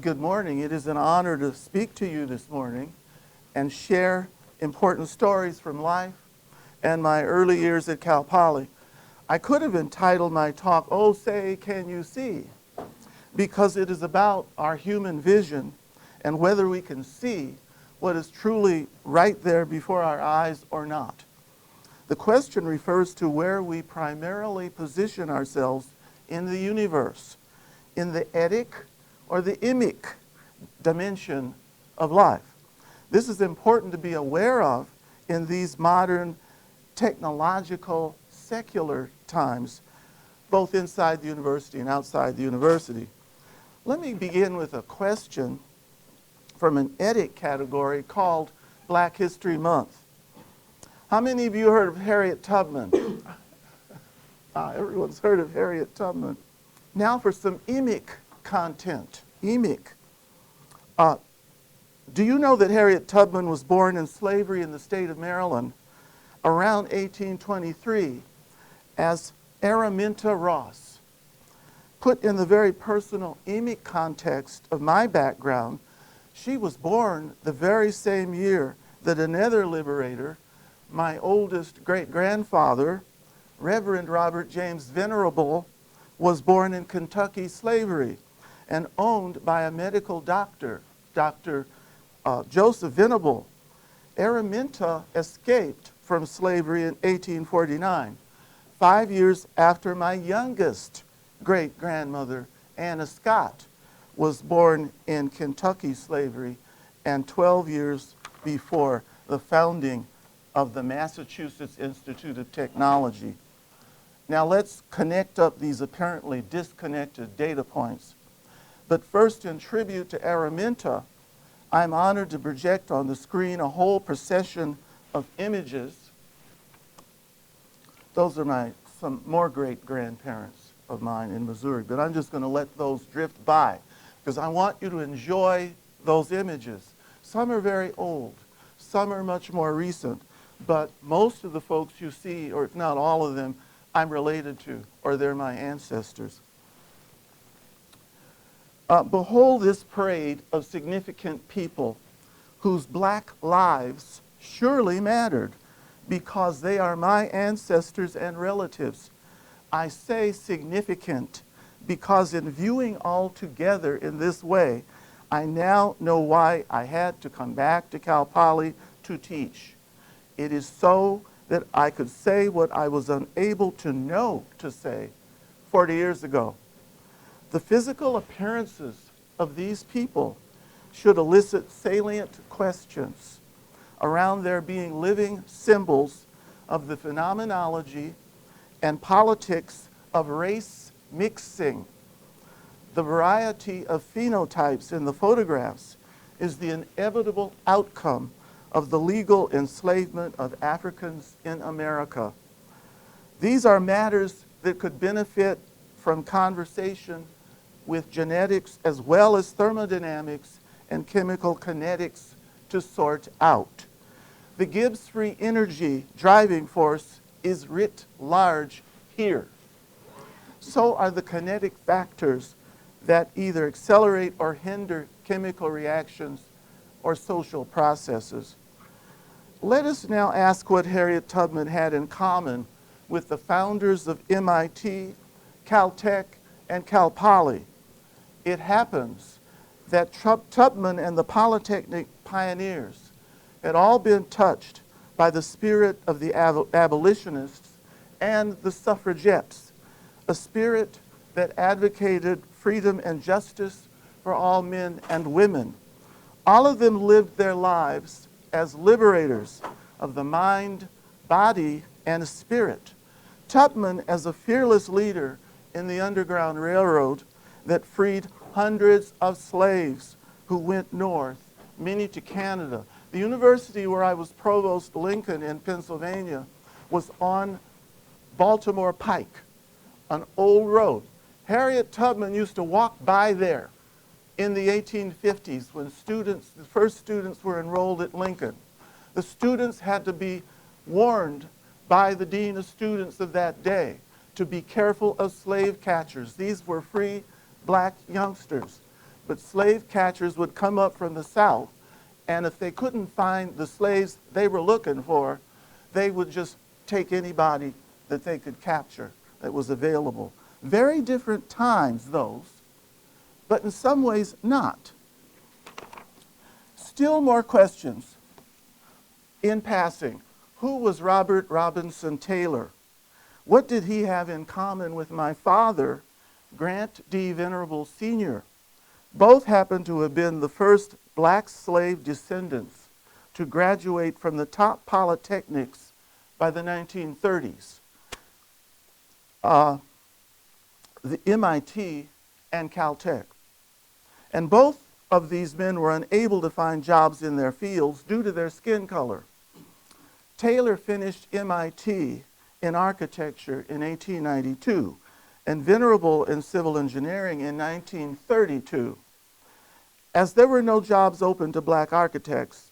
Good morning. It is an honor to speak to you this morning and share important stories from life and my early years at Cal Poly. I could have entitled my talk, "Oh, Say, Can You See?" because it is about our human vision and whether we can see what is truly right there before our eyes or not. The question refers to where we primarily position ourselves in the universe, in the etic or the imic dimension of life. This is important to be aware of in these modern technological secular times, both inside the university and outside the university. Let me begin with a question from an etic category called Black History Month. How many of you heard of Harriet Tubman? Everyone's heard of Harriet Tubman. Now for some imic content. Imic. Do you know that Harriet Tubman was born in slavery in the state of Maryland around 1823 as Araminta Ross? Put in the very personal imic context of my background, she was born the very same year that another liberator, my oldest great-grandfather, Reverend Robert James Venerable, was born in Kentucky slavery and owned by a medical doctor, Dr. Joseph Venable. Araminta escaped from slavery in 1849, 5 years after my youngest great-grandmother, Anna Scott, was born in Kentucky slavery and 12 years before the founding of the Massachusetts Institute of Technology. Now let's connect up these apparently disconnected data points. But first, in tribute to Araminta, I'm honored to project on the screen a whole procession of images. Those are some more great-grandparents of mine in Missouri, but I'm just going to let those drift by because I want you to enjoy those images. Some are very old, some are much more recent, but most of the folks you see, or if not all of them, I'm related to, or they're my ancestors. Behold this parade of significant people whose black lives surely mattered because they are my ancestors and relatives. I say significant because in viewing all together in this way, I now know why I had to come back to Cal Poly to teach. It is so that I could say what I was unable to know to say 40 years ago. The physical appearances of these people should elicit salient questions around their being living symbols of the phenomenology and politics of race mixing. The variety of phenotypes in the photographs is the inevitable outcome of the legal enslavement of Africans in America. These are matters that could benefit from conversation with genetics as well as thermodynamics and chemical kinetics to sort out. The Gibbs free energy driving force is writ large here. So are the kinetic factors that either accelerate or hinder chemical reactions or social processes. Let us now ask what Harriet Tubman had in common with the founders of MIT, Caltech, and Cal Poly. It happens that Tubman and the Polytechnic pioneers had all been touched by the spirit of the abolitionists and the suffragettes, a spirit that advocated freedom and justice for all men and women. All of them lived their lives as liberators of the mind, body, and spirit. Tubman as a fearless leader in the Underground Railroad that freed hundreds of slaves who went north, many to Canada. The university where I was provost, Lincoln in Pennsylvania, was on Baltimore Pike, an old road. Harriet Tubman used to walk by there in the 1850s when the first students were enrolled at Lincoln. The students had to be warned by the dean of students of that day to be careful of slave catchers. These were free black youngsters. but slave catchers would come up from the South, and if they couldn't find the slaves they were looking for, they would just take anybody that they could capture that was available. Very different times, those, but in some ways not. Still more questions. In passing, who was Robert Robinson Taylor? What did he have in common with my father, Grant D. Venerable Sr.? Both happen to have been the first black slave descendants to graduate from the top polytechnics by the 1930s. The MIT and Caltech. And both of these men were unable to find jobs in their fields due to their skin color. Taylor finished MIT in architecture in 1892 and Venerable in civil engineering in 1932. As there were no jobs open to black architects,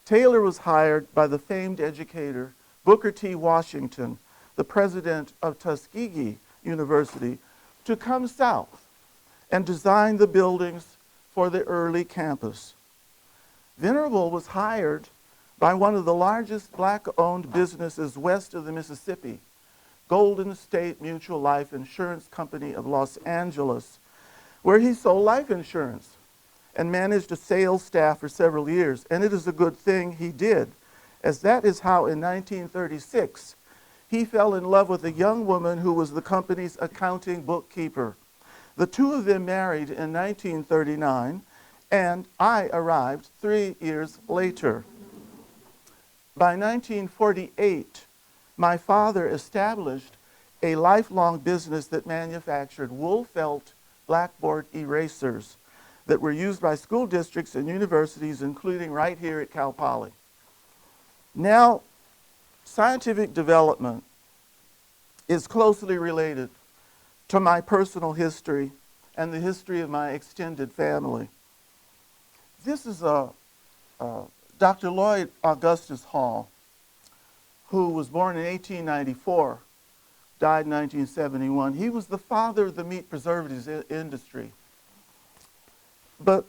Taylor was hired by the famed educator Booker T. Washington, the president of Tuskegee University, to come south and design the buildings for the early campus. Venerable was hired by one of the largest black-owned businesses west of the Mississippi, Golden State Mutual Life Insurance Company of Los Angeles, where he sold life insurance and managed a sales staff for several years. And it is a good thing he did, as that is how in 1936 he fell in love with a young woman who was the company's accounting bookkeeper. The two of them married in 1939, and I arrived 3 years later. By 1948, my father established a lifelong business that manufactured wool felt blackboard erasers that were used by school districts and universities, including right here at Cal Poly. Now, scientific development is closely related to my personal history and the history of my extended family. This is Dr. Lloyd Augustus Hall, who was born in 1894, died in 1971. He was the father of the meat preservatives industry. But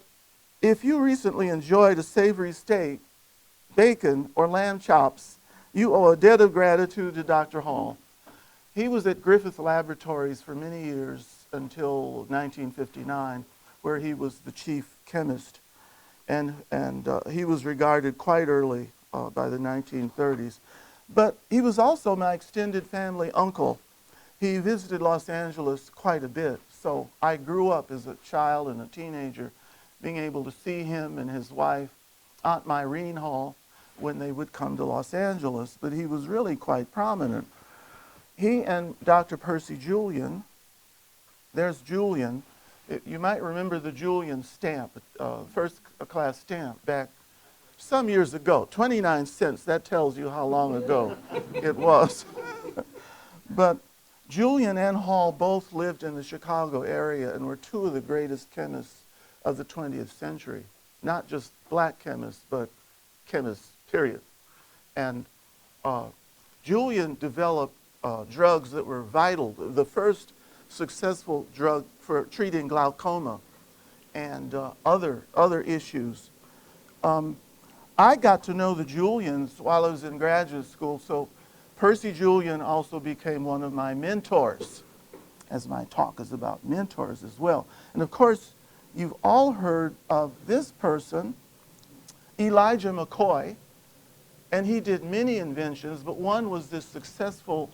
if you recently enjoyed a savory steak, bacon, or lamb chops, you owe a debt of gratitude to Dr. Hall. He was at Griffith Laboratories for many years until 1959, where he was the chief chemist. And he was regarded quite early by the 1930s. But he was also my extended family uncle. He visited Los Angeles quite a bit, so I grew up as a child and a teenager being able to see him and his wife, Aunt Myrene Hall, when they would come to Los Angeles, but he was really quite prominent. He and Dr. Percy Julian, there's Julian. You might remember the Julian stamp, first class stamp back some years ago, 29 cents. That tells you how long ago it was. But Julian and Hall both lived in the Chicago area and were two of the greatest chemists of the 20th century. Not just black chemists, but chemists, period. And Julian developed drugs that were vital. The first successful drug for treating glaucoma and other issues. I got to know the Julians while I was in graduate school, so Percy Julian also became one of my mentors, as my talk is about mentors as well. And of course, you've all heard of this person, Elijah McCoy, and he did many inventions, but one was this successful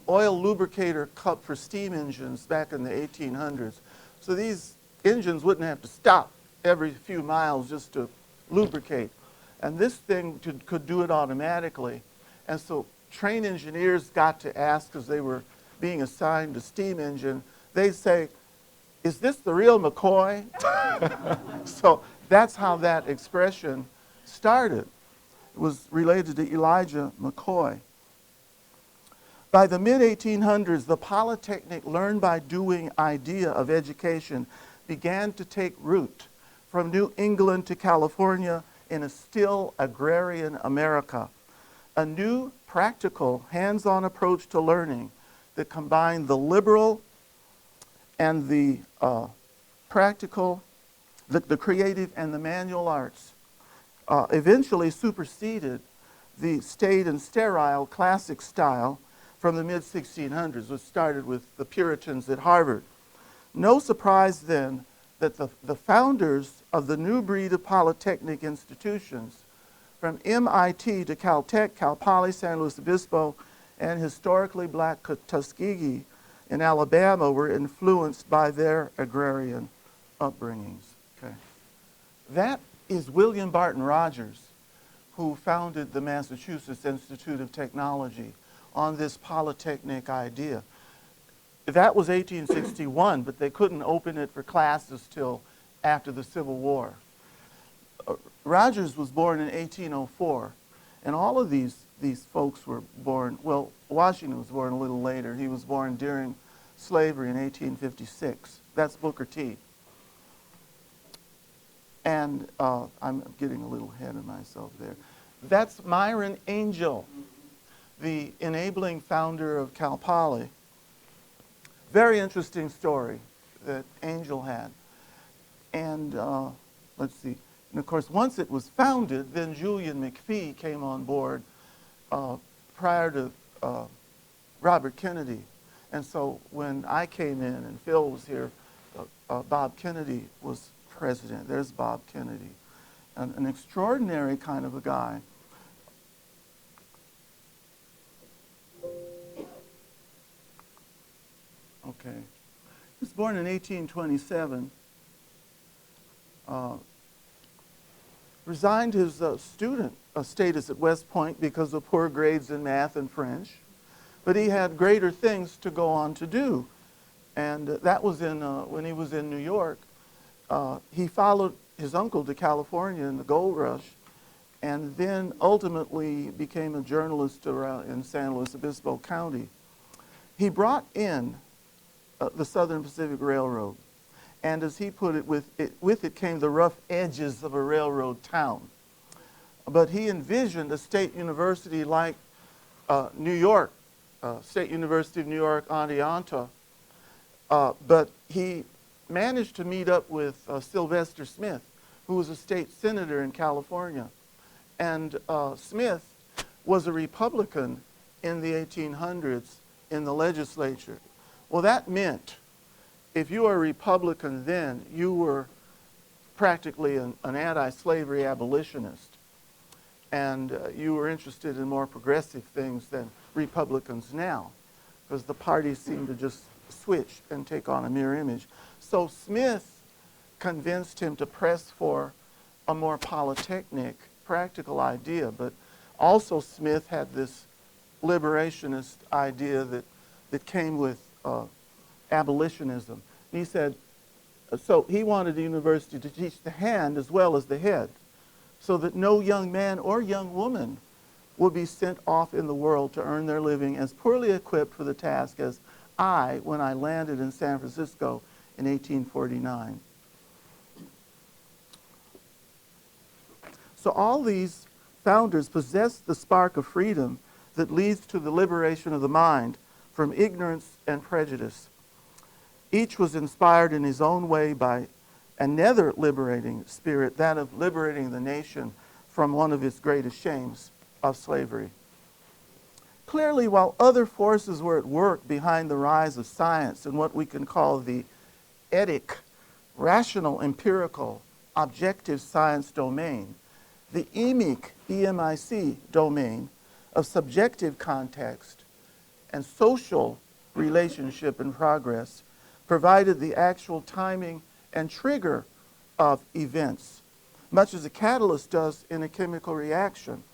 oil lubricator cup for steam engines back in the 1800s. So these engines wouldn't have to stop every few miles just to lubricate. And this thing could do it automatically. And so train engineers got to ask, because they were being assigned a steam engine, they say, "Is this the real McCoy?" So that's how that expression started. It was related to Elijah McCoy. By the mid-1800s, the Polytechnic learn-by-doing idea of education began to take root from New England to California in a still agrarian America. A new, practical, hands-on approach to learning that combined the liberal and the practical, the creative, and the manual arts eventually superseded the staid and sterile classic style from the mid-1600s, which started with the Puritans at Harvard. No surprise then that the founders of the new breed of polytechnic institutions, from MIT to Caltech, Cal Poly, San Luis Obispo, and historically black Tuskegee in Alabama, were influenced by their agrarian upbringings. Okay. That is William Barton Rogers, who founded the Massachusetts Institute of Technology on this polytechnic idea. That was 1861, but they couldn't open it for classes till after the Civil War. Rogers was born in 1804, and all of these folks were born, well, Washington was born a little later. He was born during slavery in 1856. That's Booker T. And I'm getting a little ahead of myself there. That's Myron Angel, the enabling founder of Cal Poly. Very interesting story that Angel had. And let's see. And of course, once it was founded, then Julian McPhee came on board prior to Robert Kennedy. And so when I came in and Phil was here, Bob Kennedy was president. There's Bob Kennedy, an extraordinary kind of a guy. Okay. He was born in 1827. Resigned his student status at West Point because of poor grades in math and French. But he had greater things to go on to do. And that was when he was in New York. He followed his uncle to California in the gold rush, and then ultimately became a journalist around in San Luis Obispo County. He brought in the Southern Pacific Railroad, and as he put it, with it came the rough edges of a railroad town. But he envisioned a state university like New York, State University of New York, Oneonta, but he managed to meet up with Sylvester Smith, who was a state senator in California. And Smith was a Republican in the 1800s in the legislature. Well, that meant if you were a Republican then, you were practically an anti-slavery abolitionist. And you were interested in more progressive things than Republicans now, because the parties seem to just switch and take on a mirror image. So Smith convinced him to press for a more polytechnic, practical idea, but also Smith had this liberationist idea that came with abolitionism. He said, so he wanted the university to teach the hand as well as the head, so that no young man or young woman would be sent off in the world to earn their living as poorly equipped for the task as I when I landed in San Francisco in 1849. So all these founders possessed the spark of freedom that leads to the liberation of the mind from ignorance and prejudice. Each was inspired in his own way by another liberating spirit, that of liberating the nation from one of its greatest shames of slavery. Clearly, while other forces were at work behind the rise of science in what we can call the etic, rational, empirical, objective science domain, the EMIC, E-M-I-C domain of subjective context and social relationship and progress provided the actual timing and trigger of events, much as a catalyst does in a chemical reaction.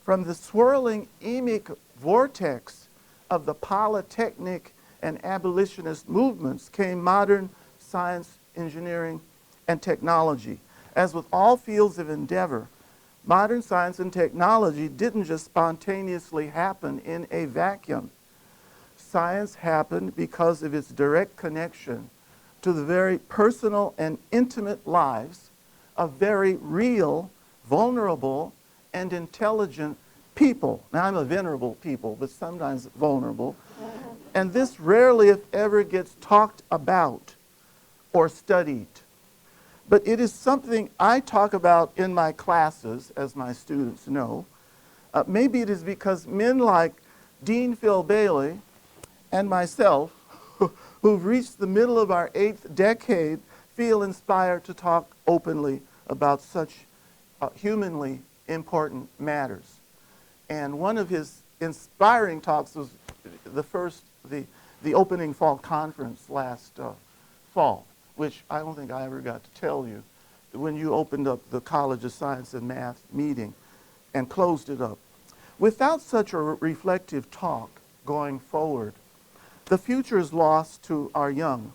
From the swirling emic vortex of the polytechnic and abolitionist movements came modern science, engineering, and technology. As with all fields of endeavor, modern science and technology didn't just spontaneously happen in a vacuum. Science happened because of its direct connection to the very personal and intimate lives of very real, vulnerable, and intelligent people. Now, I'm a venerable people, but sometimes vulnerable. And this rarely, if ever, gets talked about or studied. But it is something I talk about in my classes, as my students know. Maybe it is because men like Dean Phil Bailey and myself, who've reached the middle of our 8th decade, feel inspired to talk openly about such humanly important matters. And one of his inspiring talks was the opening fall conference last fall, which I don't think I ever got to tell you, when you opened up the College of Science and Math meeting and closed it up. Without such a reflective talk going forward, the future is lost to our young.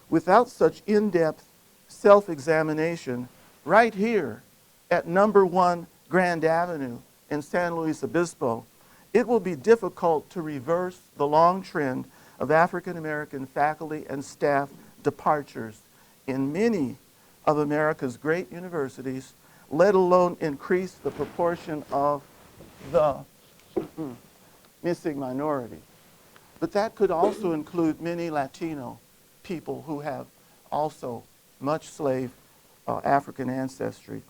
Without such in-depth self-examination right here at number 1 Grand Avenue in San Luis Obispo, it will be difficult to reverse the long trend of African American faculty and staff departures in many of America's great universities, let alone increase the proportion of the missing minority. But that could also include many Latino people who have also much slave African ancestry.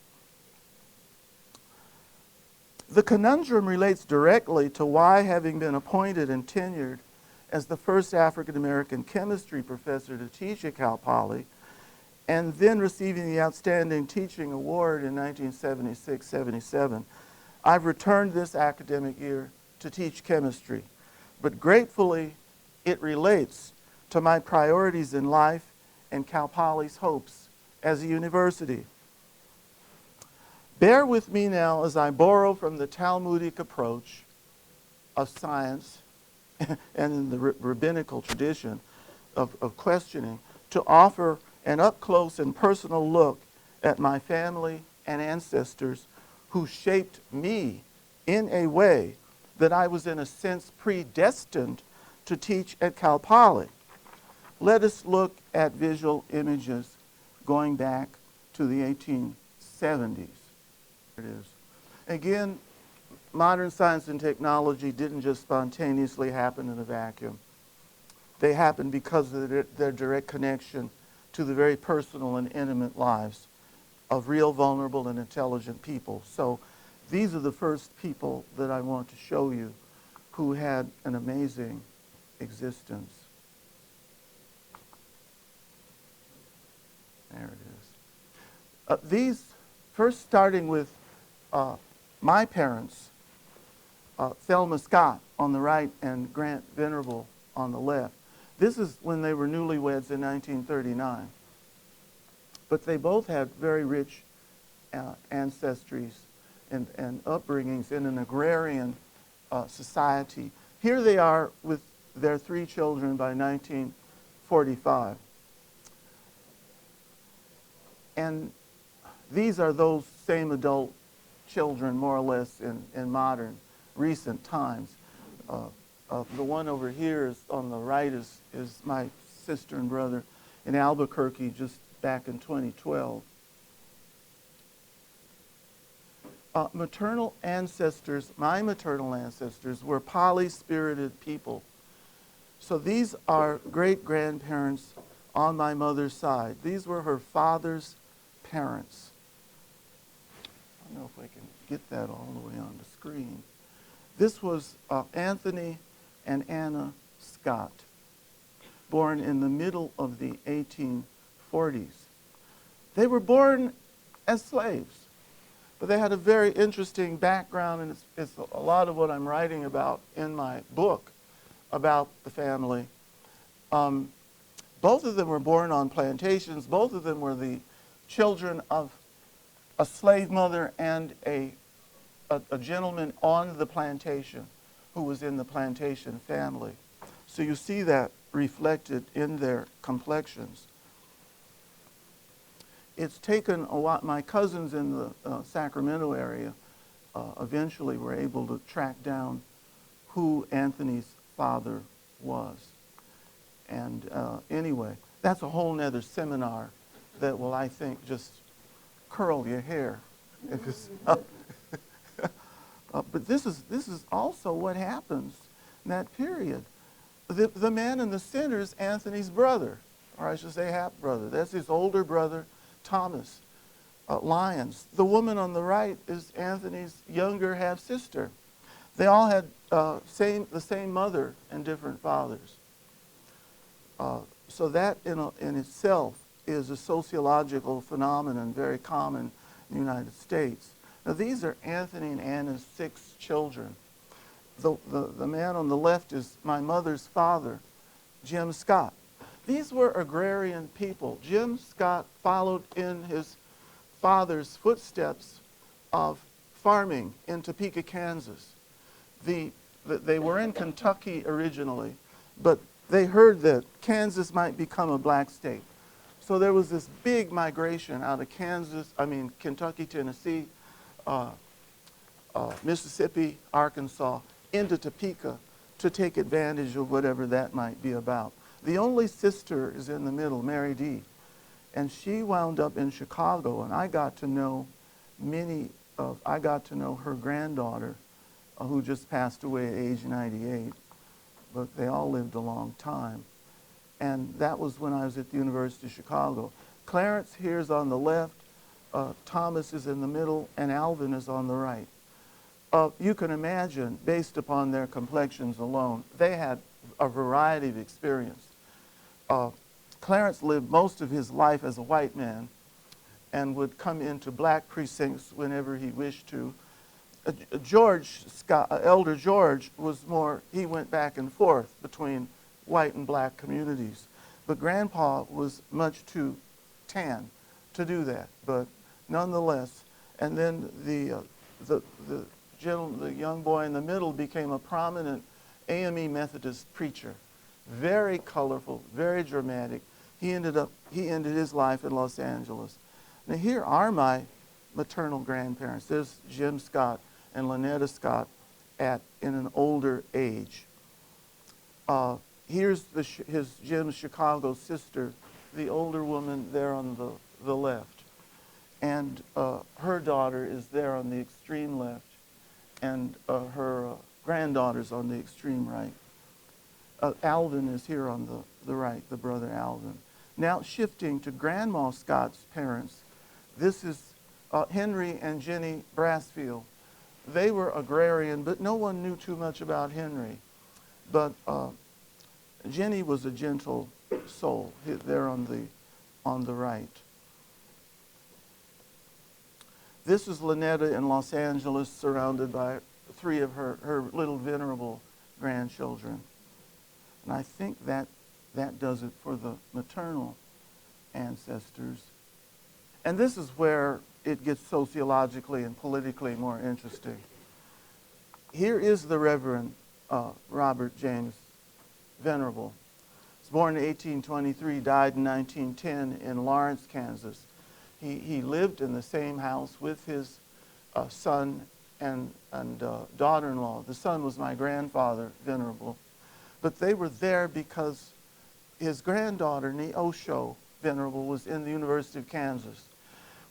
The conundrum relates directly to why, having been appointed and tenured as the first African American chemistry professor to teach at Cal Poly, and then receiving the Outstanding Teaching Award in 1976-77, I've returned this academic year to teach chemistry. But gratefully, it relates to my priorities in life and Cal Poly's hopes as a university. Bear with me now as I borrow from the Talmudic approach of science and in the rabbinical tradition of questioning to offer an up-close and personal look at my family and ancestors who shaped me in a way that I was in a sense predestined to teach at Cal Poly. Let us look at visual images going back to the 1870s. It is. Again, modern science and technology didn't just spontaneously happen in a vacuum. They happened because of their direct connection to the very personal and intimate lives of real, vulnerable, and intelligent people. So these are the first people that I want to show you who had an amazing existence. There it is. These, first starting with my parents, Thelma Scott on the right and Grant Venerable on the left. This is when they were newlyweds in 1939. But they both had very rich ancestries and upbringings in an agrarian society. Here they are with their 3 children by 1945. And these are those same adult children, more or less, in modern, recent times. The one over here is on the right is my sister and brother in Albuquerque just back in 2012. Maternal ancestors, my maternal ancestors, were poly-spirited people. So these are great-grandparents on my mother's side. These were her father's parents. I don't know if I can get that all the way on the screen. This was Anthony and Anna Scott, born in the middle of the 1840s. They were born as slaves, but they had a very interesting background, and it's a lot of what I'm writing about in my book about the family. Both of them were born on plantations. Both of them were the children of a slave mother and a gentleman on the plantation who was in the plantation family. So you see that reflected in their complexions. It's taken a lot. My cousins in the Sacramento area eventually were able to track down who Anthony's father was. And anyway, that's a whole nother seminar that will, I think, just curl your hair. But this is also what happens in that period. The man in the center is Anthony's brother, or I should say half-brother. That's his older brother, Thomas Lyons. The woman on the right is Anthony's younger half-sister. They all had the same mother and different fathers. So that in itself is a sociological phenomenon very common in the United States. Now these are Anthony and Anna's 6 children. The man on the left is my mother's father, Jim Scott. These were agrarian people. Jim Scott followed in his father's footsteps of farming in Topeka, Kansas. They were in Kentucky originally, but they heard that Kansas might become a black state. So there was this big migration out of Kentucky, Tennessee, Mississippi, Arkansas, into Topeka to take advantage of whatever that might be about. The only sister is in the middle, Mary D. And she wound up in Chicago, and I got to know her granddaughter, who just passed away at age 98, but they all lived a long time. And that was when I was at the University of Chicago. Clarence here is on the left, Thomas is in the middle, and Alvin is on the right. You can imagine, based upon their complexions alone, they had a variety of experience. Clarence lived most of his life as a white man and would come into black precincts whenever he wished to. George Scott, Elder George, was more, he went back and forth between white and black communities. But Grandpa was much too tan to do that, but nonetheless. And then the young boy in the middle became a prominent AME Methodist preacher. Very colorful, very dramatic. He ended his life in Los Angeles. Now here are my maternal grandparents. There's Jim Scott and Lynetta Scott in an older age. Here's Jim's Chicago sister, the older woman there on the left. And her daughter is there on the extreme left, and her granddaughter's on the extreme right. Alvin is here on the right, the brother Alvin. Now shifting to Grandma Scott's parents, this is Henry and Jenny Brassfield. They were agrarian, but no one knew too much about Henry. But Jenny was a gentle soul. There on the right. This is Lynetta in Los Angeles, surrounded by 3 of her little venerable grandchildren. And I think that does it for the maternal ancestors. And this is where it gets sociologically and politically more interesting. Here is the Reverend Robert James Venerable. He was born in 1823, died in 1910 in Lawrence, Kansas. He lived in the same house with his son and daughter-in-law. The son was my grandfather, Venerable. But they were there because his granddaughter, Neosho Venerable, was in the University of Kansas.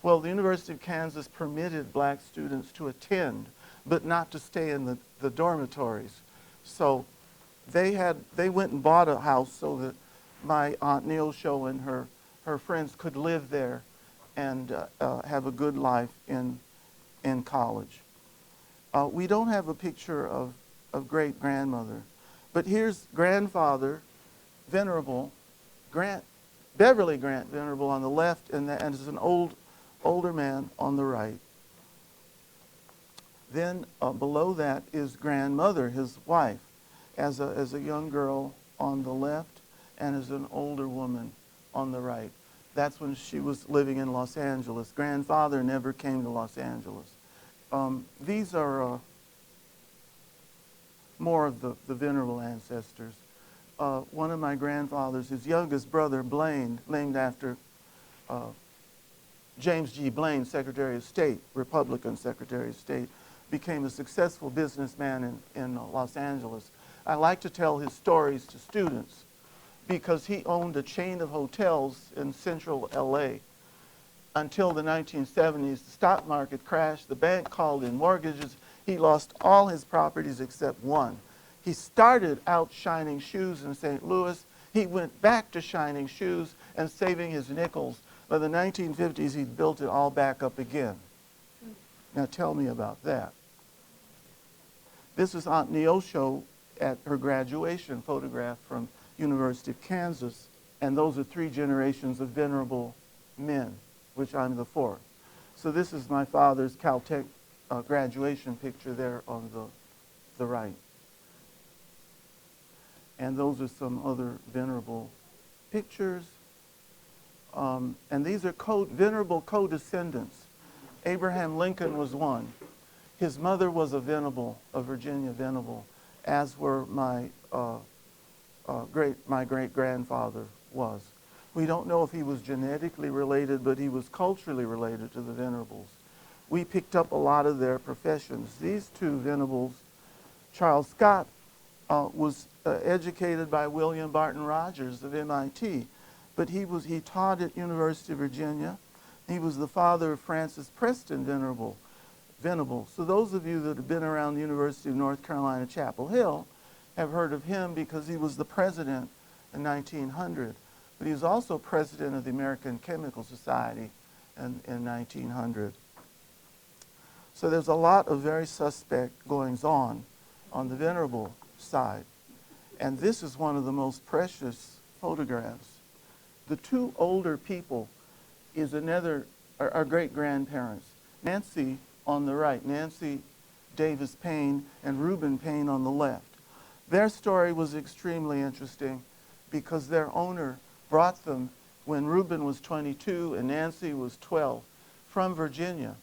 Well, the University of Kansas permitted black students to attend, but not to stay in the dormitories. So they went and bought a house so that my Aunt Neosho and her friends could live there and have a good life in college. We don't have a picture of great-grandmother, but here's grandfather, Venerable, Beverly Grant Venerable on the left, and is an older man on the right. Then below that is grandmother, his wife, as a young girl on the left, and as an older woman on the right. That's when she was living in Los Angeles. Grandfather never came to Los Angeles. These are more of the venerable ancestors. One of my grandfathers, his youngest brother, Blaine, named after James G. Blaine, Secretary of State, Republican Secretary of State, became a successful businessman in Los Angeles. I like to tell his stories to students because he owned a chain of hotels in central LA. Until the 1970s, the stock market crashed, the bank called in mortgages, he lost all his properties except one. He started out shining shoes in St. Louis. He went back to shining shoes and saving his nickels. By the 1950s, he'd built it all back up again. Now tell me about that. This is Aunt Neosho at her graduation, photograph from University of Kansas. And those are 3 generations of venerable men, which I'm the 4th. So this is my father's Caltech graduation picture there on the right. And those are some other venerable pictures. And these are venerable co-descendants. Abraham Lincoln was one. His mother was a Virginia Venable, as were my great-grandfather was. We don't know if he was genetically related, but he was culturally related to the Venerables. We picked up a lot of their professions. These 2 Venables, Charles Scott was educated by William Barton Rogers of MIT, but he taught at University of Virginia. He was the father of Francis Preston Venable. So those of you that have been around the University of North Carolina, Chapel Hill, have heard of him because he was the president in 1900. But he was also president of the American Chemical Society in 1900. So there's a lot of very suspect goings-on the Venerable side. And this is one of the most precious photographs. The 2 older people is our great-grandparents. Nancy on the right, Nancy Davis Payne and Reuben Payne on the left. Their story was extremely interesting because their owner brought them when Reuben was 22 and Nancy was 12 from Virginia,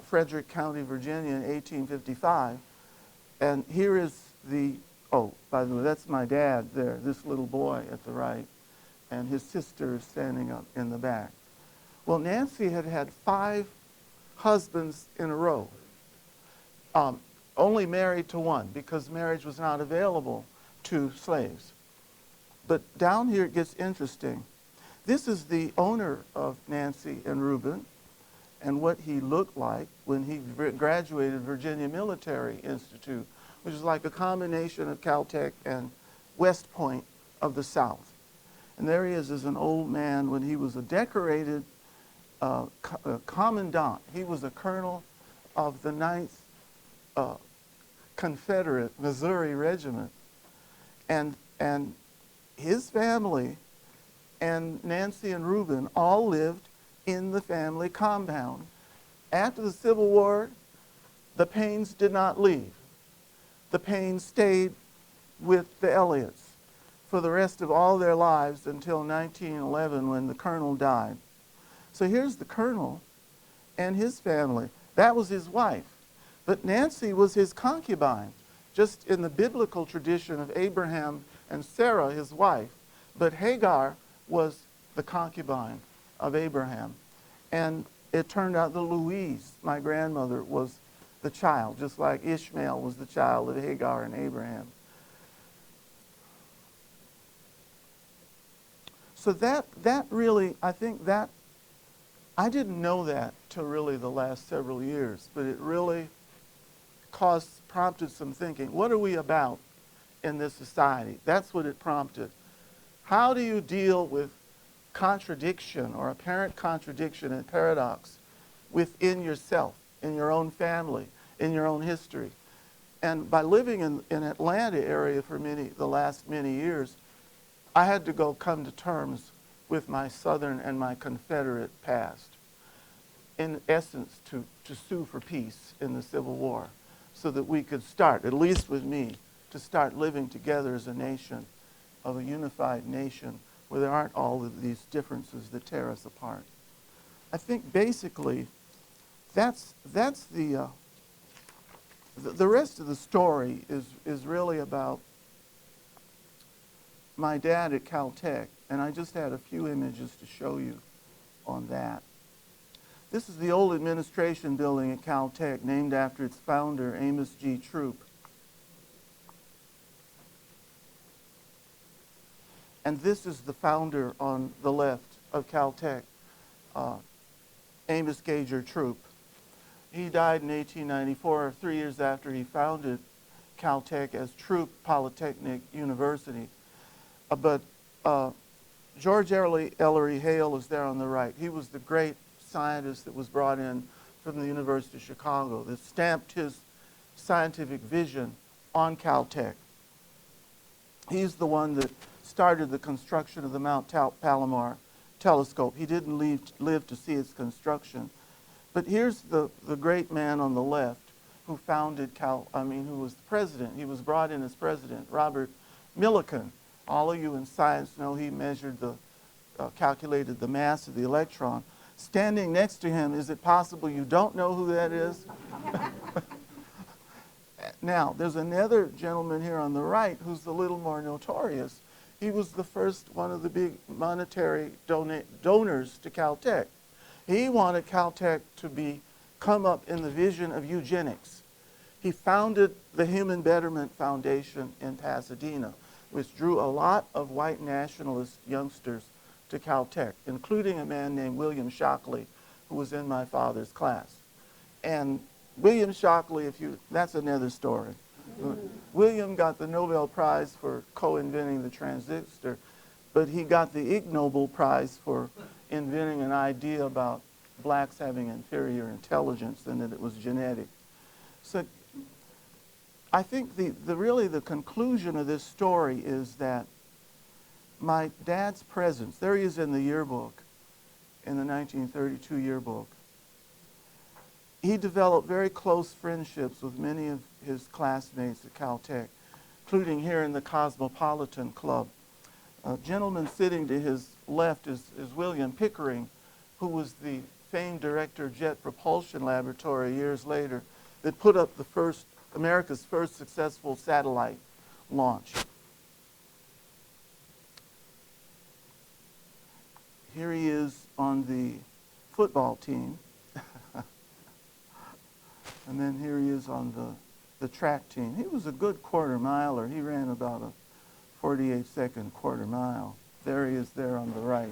Frederick County, Virginia in 1855. And here is by the way, that's my dad there, this little boy at the right, and his sister is standing up in the back. Well, Nancy had had 5 husbands in a row, only married to one because marriage was not available to slaves. But down here it gets interesting. This is the owner of Nancy and Reuben and what he looked like when he graduated Virginia Military Institute, which is like a combination of Caltech and West Point of the South. And there he is as an old man when he was a decorated commandant. He was a colonel of the 9th Confederate Missouri Regiment. And his family and Nancy and Reuben all lived in the family compound. After the Civil War, the Paynes did not leave. The Paynes stayed with the Elliots for the rest of all their lives until 1911 when the colonel died. So here's the colonel and his family. That was his wife. But Nancy was his concubine, just in the biblical tradition of Abraham and Sarah, his wife. But Hagar was the concubine of Abraham. And it turned out that Louise, my grandmother, was the child, just like Ishmael was the child of Hagar and Abraham. So that really, I think that, I didn't know that till really the last several years, but it really prompted some thinking. What are we about in this society? That's what it prompted. How do you deal with contradiction or apparent contradiction and paradox within yourself, in your own family, in your own history? And by living in Atlanta area for the last many years, I had to come to terms with my Southern and my Confederate past. In essence, to sue for peace in the Civil War so that we could start, at least with me, to start living together as a nation, of a unified nation where there aren't all of these differences that tear us apart. I think basically that's the rest of the story is really about my dad at Caltech, and I just had a few images to show you on that. This is the old administration building at Caltech, named after its founder, Amos G. Troop. And this is the founder on the left of Caltech, Amos Gager Troop. He died in 1894, 3 years after he founded Caltech as Troop Polytechnic University. But Uh, George Ellery Hale is there on the right. He was the great scientist that was brought in from the University of Chicago that stamped his scientific vision on Caltech. He's the one that started the construction of the Mount Palomar telescope. He didn't live to see its construction. But here's the great man on the left who founded who was president. He was brought in as president, Robert Millikan. All of you in science know he measured calculated the mass of the electron. Standing next to him, is it possible you don't know who that is? Now, there's another gentleman here on the right who's a little more notorious. He was the first one of the big monetary donors to Caltech. He wanted Caltech to come up in the vision of eugenics. He founded the Human Betterment Foundation in Pasadena, which drew a lot of white nationalist youngsters to Caltech, including a man named William Shockley, who was in my father's class. And William Shockley, that's another story. William got the Nobel Prize for co-inventing the transistor, but he got the Ig Nobel Prize for inventing an idea about blacks having inferior intelligence and that it was genetic. So I think really the conclusion of this story is that my dad's presence, there he is in the yearbook, in the 1932 yearbook. He developed very close friendships with many of his classmates at Caltech, including here in the Cosmopolitan Club. A gentleman sitting to his left is William Pickering, who was the famed director of Jet Propulsion Laboratory years later that put up America's first successful satellite launch. Here he is on the football team. And then here he is on the track team. He was a good quarter miler. He ran about a 48-second quarter mile. There he is there on the right.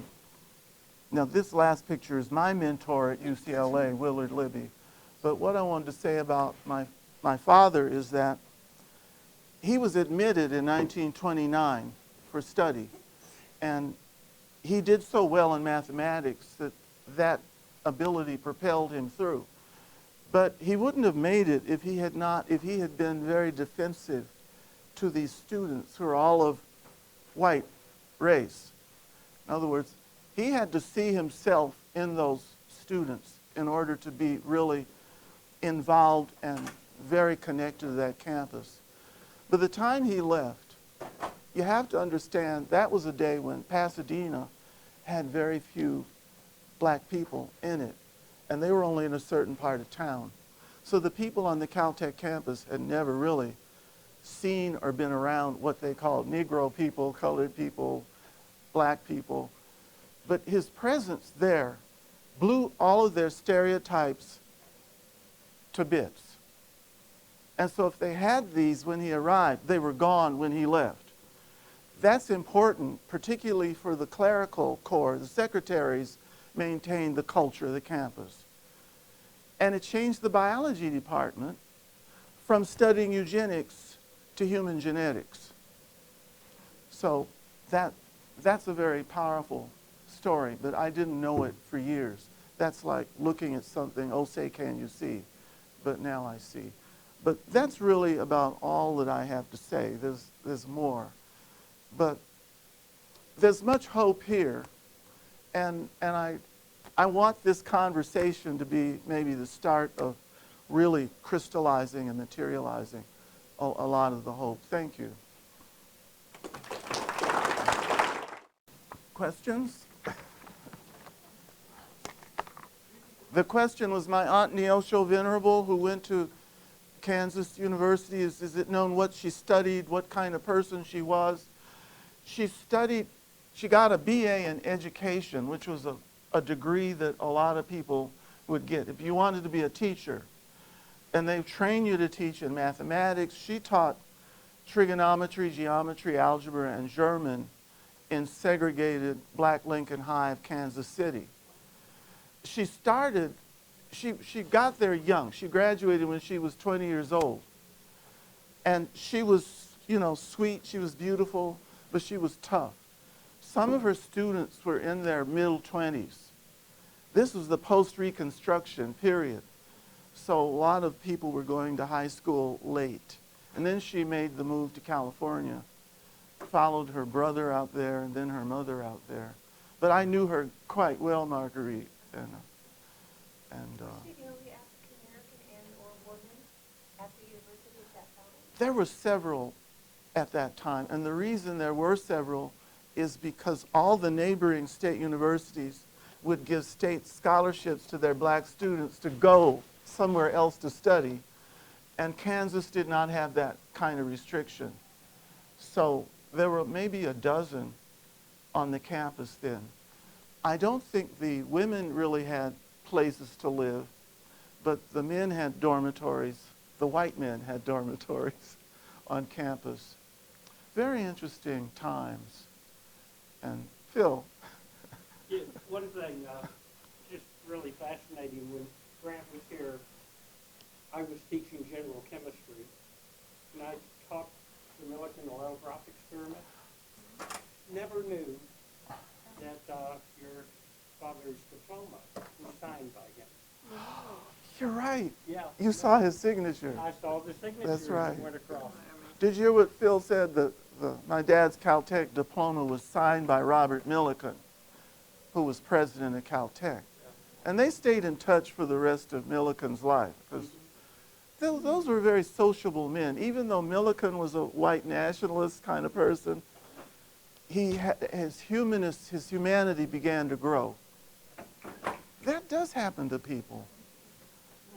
Now this last picture is my mentor at UCLA, Willard Libby. But what I wanted to say about my father is that he was admitted in 1929 for study. And he did so well in mathematics that ability propelled him through. But he wouldn't have made it if he had been very defensive to these students who are all of white race. In other words, he had to see himself in those students in order to be really involved and very connected to that campus. By the time he left, you have to understand that was a day when Pasadena had very few black people in it, and they were only in a certain part of town. So the people on the Caltech campus had never really seen or been around what they called Negro people, colored people, black people. But his presence there blew all of their stereotypes to bits. And so if they had these when he arrived, they were gone when he left. That's important, particularly for the clerical corps. The secretaries maintained the culture of the campus. And it changed the biology department from studying eugenics to human genetics. So that's a very powerful story, but I didn't know it for years. That's like looking at something, oh, say, can you see? But now I see. But that's really about all that I have to say. There's more. But there's much hope here, and I want this conversation to be maybe the start of really crystallizing and materializing a lot of the hope. Thank you. Questions? The question was my Aunt Neosho Venerable, who went to Kansas University. Is it known what she studied, what kind of person she was? She got a BA in education, which was a degree that a lot of people would get. If you wanted to be a teacher, and they train you to teach in mathematics, she taught trigonometry, geometry, algebra, and German in segregated Black Lincoln High of Kansas City. She got there young. She graduated when she was 20 years old. And she was, sweet, she was beautiful, but she was tough. Some of her students were in their middle 20s. This was the post-Reconstruction period. So a lot of people were going to high school late. And then she made the move to California, followed her brother out there and then her mother out there. But I knew her quite well, Marguerite. Was she the only African American and or woman at the university at that time? There were several at that time. And the reason there were several is because all the neighboring state universities would give state scholarships to their black students to go somewhere else to study. And Kansas did not have that kind of restriction. So there were maybe a dozen on the campus then. I don't think the women really had places to live, but the men had dormitories. The white men had dormitories on campus. Very interesting times. And Phil. Yeah, one thing, just really fascinating, when Grant was here, I was teaching general chemistry, and I taught the Millikan oil drop experiment. Never knew that your father's diploma was signed by him. You're right. Yeah. You saw his signature. I saw the signature. That's right. And went across. Did you hear what Phil said? My dad's Caltech diploma was signed by Robert Millikan, who was president of Caltech. And they stayed in touch for the rest of Millikan's life. Because those were very sociable men. Even though Millikan was a white nationalist kind of person, his humanity began to grow. That does happen to people.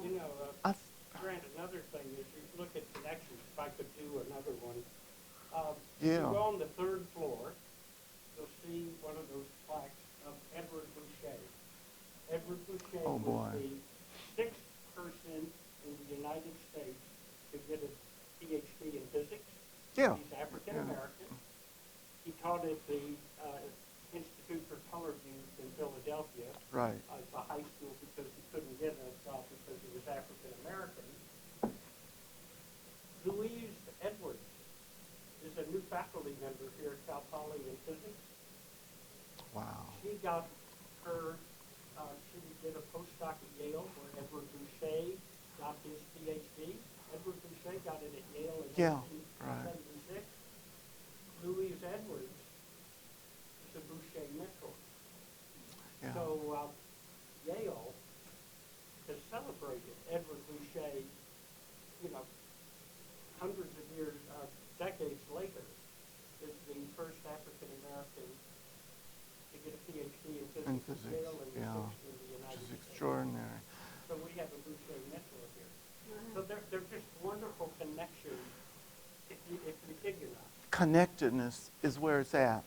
You know, Grant, another thing is you look at connections. If I could do another one. Yeah. You go on the third floor, you'll see one of those plaques of Edward Boucher. Edward Boucher was the sixth person in the United States to get a PhD in physics. Yeah. He's African American. He taught at the Institute for Colored Youth in Philadelphia. Right. It's a high school because he couldn't get a job because he was African American. Louise Edwards is a new faculty member here at Cal Poly in physics. Wow. She got her, she did a postdoc at Yale where Edward Boucher got his PhD. Edward Boucher got it at Yale in 1976. Louise Edwards is a Boucher mentor. Yeah. So Yale has celebrated Edward Boucher, you know, hundreds of years, decades later, as the first African American to get a PhD in physics at Yale and the sixth in the United States. Which is extraordinary. So we have a Boucher mentor here. So they're just wonderful connections if you figure that. Connectedness is where it's at.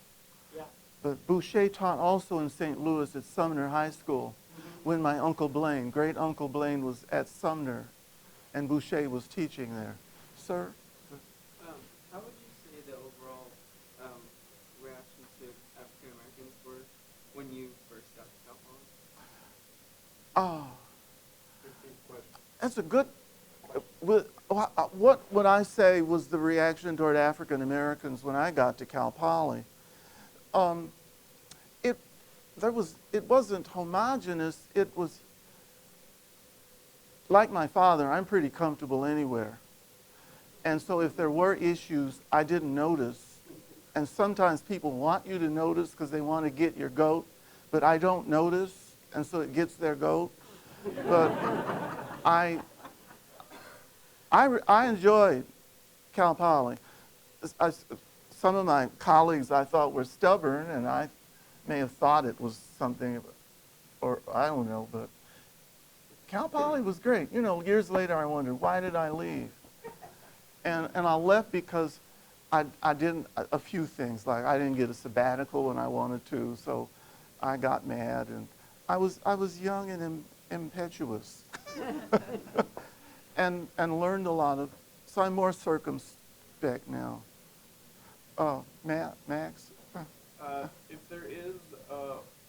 Yeah. But Boucher taught also in St. Louis at Sumner High School when my Uncle Blaine, great Uncle Blaine, was at Sumner and Boucher was teaching there. Sir? How would you say the overall reaction to African Americans were when you first got to Cal Poly? That's a good. What would I say was the reaction toward African Americans when I got to Cal Poly? It wasn't homogenous. It was like my father. I'm pretty comfortable anywhere, and so if there were issues, I didn't notice. And sometimes people want you to notice because they want to get your goat, but I don't notice, and so it gets their goat. But I enjoyed Cal Poly. Some of my colleagues I thought were stubborn, and I may have thought it was something, or I don't know, but Cal Poly was great. You know, years later I wondered, why did I leave? And I left because I didn't, a few things, like I didn't get a sabbatical when I wanted to, so I got mad, and I was young and impetuous. and learned a lot of, so I'm more circumspect now. Max? If there is,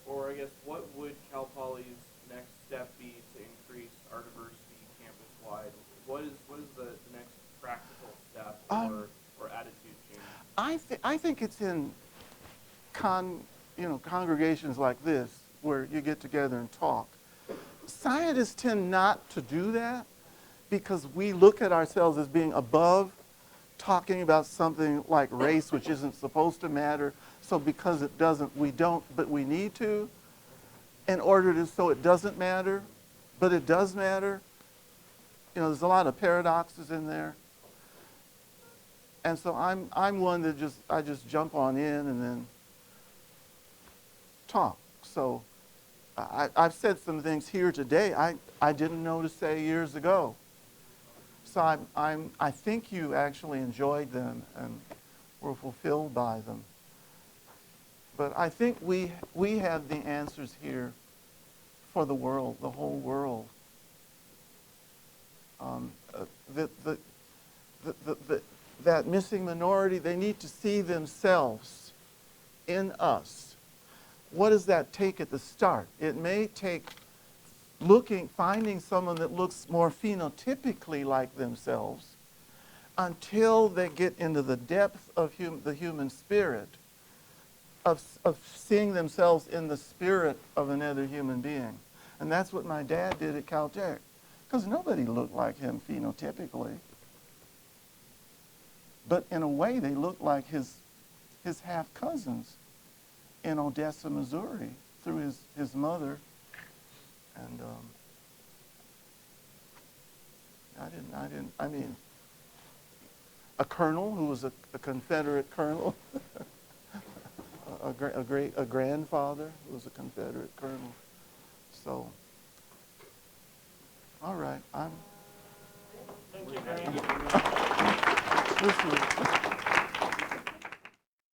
or I guess, what would Cal Poly's next step be to increase our diversity campus-wide? What is the next practical step or attitude change? I think it's in congregations like this where you get together and talk. Scientists tend not to do that because we look at ourselves as being above talking about something like race, which isn't supposed to matter. So because it doesn't, we don't, but we need to, in order to, so it doesn't matter, but it does matter. There's a lot of paradoxes in there. And so I'm one that I just jump on in and then talk. So I've said some things here today I didn't know to say years ago. So I think you actually enjoyed them and were fulfilled by them. But I think we have the answers here for the world, the whole world. That missing minority, they need to see themselves in us. What does that take at the start? It may take finding someone that looks more phenotypically like themselves until they get into the depth of the human spirit, of seeing themselves in the spirit of another human being. And that's what my dad did at Caltech, because nobody looked like him phenotypically. But in a way, they looked like his half-cousins in Odessa, Missouri, through his mother. And I mean, a colonel who was a Confederate colonel, a grandfather who was a Confederate colonel. So, all right, Thank you very much. this was